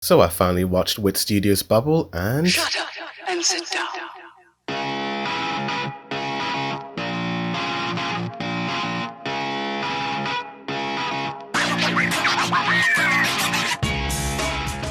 So I finally watched Wit Studio's Bubble and Shut up and sit down.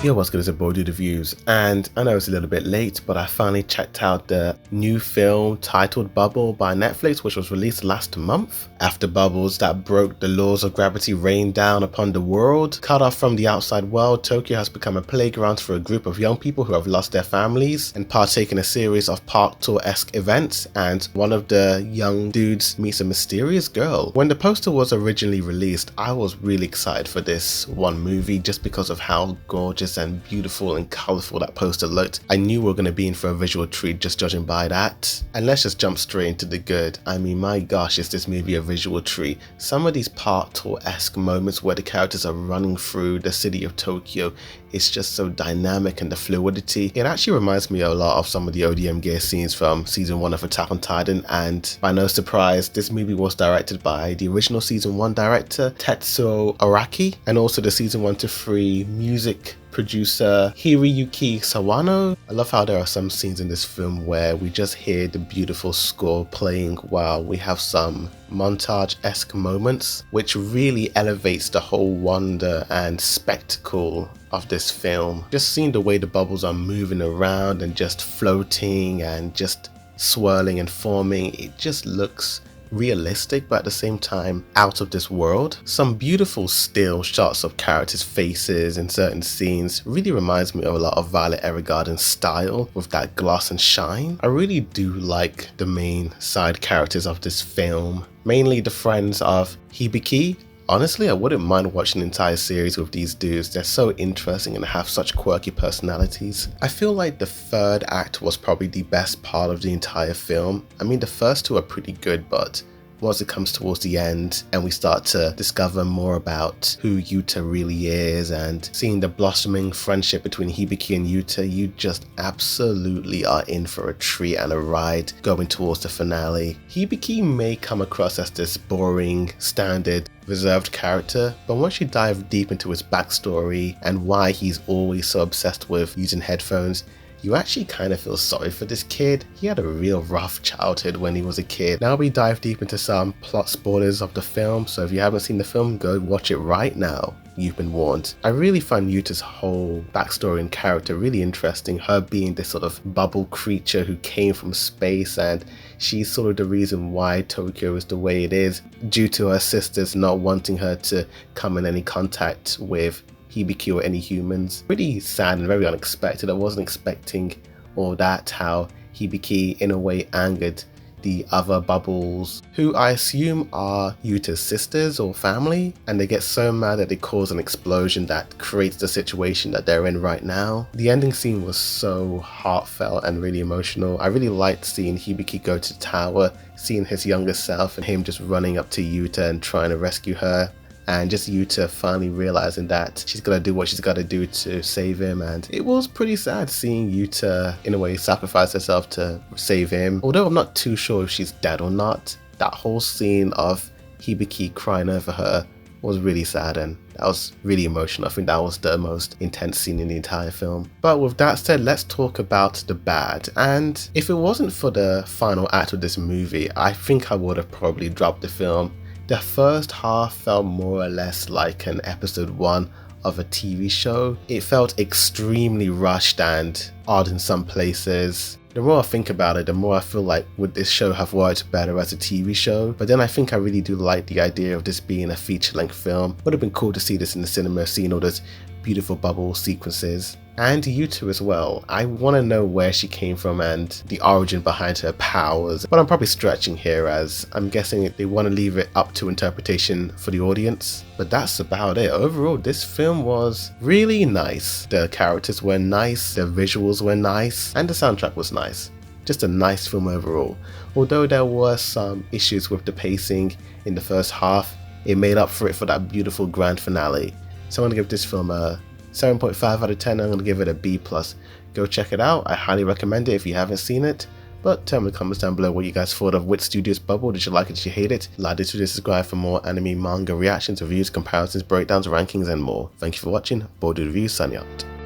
yo, what's good, as a boy do the views, and I know it's a little bit late, but I finally checked out the new film titled Bubble by Netflix, which was released last month. After bubbles that broke the laws of gravity rained down upon the world, cut off from the outside world, Tokyo has become a playground for a group of young people who have lost their families and partake in a series of park tour-esque events, and one of the young dudes meets a mysterious girl. When the poster was originally released, I was really excited for this one movie just because of how gorgeous and beautiful and colourful that poster looked. I knew we were going to be in for a visual treat just judging by that. And let's just jump straight into the good. I mean, my gosh, is this movie a visual treat. Some of these park tour-esque moments where the characters are running through the city of Tokyo, it's just so dynamic, and the fluidity. It actually reminds me a lot of some of the ODM gear scenes from season 1 of Attack on Titan, and by no surprise, this movie was directed by the original season 1 director Tetsuo Araki, and also the season 1 to 3 music producer Hiroyuki Sawano. I love how there are some scenes in this film where we just hear the beautiful score playing while we have some montage-esque moments, which really elevates the whole wonder and spectacle of this film. Just seeing the way the bubbles are moving around and just floating and just swirling and forming, it just looks realistic, but at the same time out of this world. Some beautiful still shots of characters' faces in certain scenes really reminds me of a lot of Violet Evergarden's style with that gloss and shine. I really do like the main side characters of this film, mainly the friends of Hibiki. Honestly, I wouldn't mind watching an entire series with these dudes. They're so interesting and have such quirky personalities. I feel like the third act was probably the best part of the entire film. I mean, the first two are pretty good, but once it comes towards the end and we start to discover more about who Yuta really is and seeing the blossoming friendship between Hibiki and Yuta, you just absolutely are in for a treat and a ride going towards the finale. Hibiki may come across as this boring, standard, reserved character, but once you dive deep into his backstory and why he's always so obsessed with using headphones, you actually kind of feel sorry for this kid. He had a real rough childhood when he was a kid. Now we dive deep into some plot spoilers of the film, so if you haven't seen the film, go watch it right now. You've been warned. I really find Yuta's whole backstory and character really interesting, her being this sort of bubble creature who came from space, and she's sort of the reason why Tokyo is the way it is, due to her sisters not wanting her to come in any contact with Hibiki or any humans. Pretty sad and very unexpected. I wasn't expecting all that, how Hibiki in a way angered the other bubbles, who I assume are Yuta's sisters or family, and they get so mad that they cause an explosion that creates the situation that they're in right now. The ending scene was so heartfelt and really emotional. I really liked seeing Hibiki go to the tower, seeing his younger self and him just running up to Yuta and trying to rescue her. And just Yuta finally realizing that she's gotta do what she's gotta do to save him. And it was pretty sad seeing Yuta in a way sacrifice herself to save him. Although I'm not too sure if she's dead or not, that whole scene of Hibiki crying over her was really sad and that was really emotional. I think that was the most intense scene in the entire film. But with that said, let's talk about the bad. And if it wasn't for the final act of this movie, I think I would have probably dropped the film. The first half felt more or less like an episode 1 of a TV show. It felt extremely rushed and odd in some places. The more I think about it, the more I feel like would this show have worked better as a TV show. But then I think I really do like the idea of this being a feature-length film. Would have been cool to see this in the cinema, seeing all those beautiful bubble sequences. And Yuta as well. I want to know where she came from and the origin behind her powers. But I'm probably stretching here, as I'm guessing they want to leave it up to interpretation for the audience. But that's about it. Overall, this film was really nice. The characters were nice, the visuals were nice, and the soundtrack was nice. Just a nice film overall. Although there were some issues with the pacing in the first half, it made up for it for that beautiful grand finale. So I'm going to give this film a 7.5 out of 10. I'm going to give it a B+. Go check it out. I highly recommend it if you haven't seen it. But tell me in the comments down below what you guys thought of Wit Studio's Bubble. Did you like it? Did you hate it? Like this video, subscribe for more anime, manga reactions, reviews, comparisons, breakdowns, rankings, and more. Thank you for watching. Bold Reviews, signing out.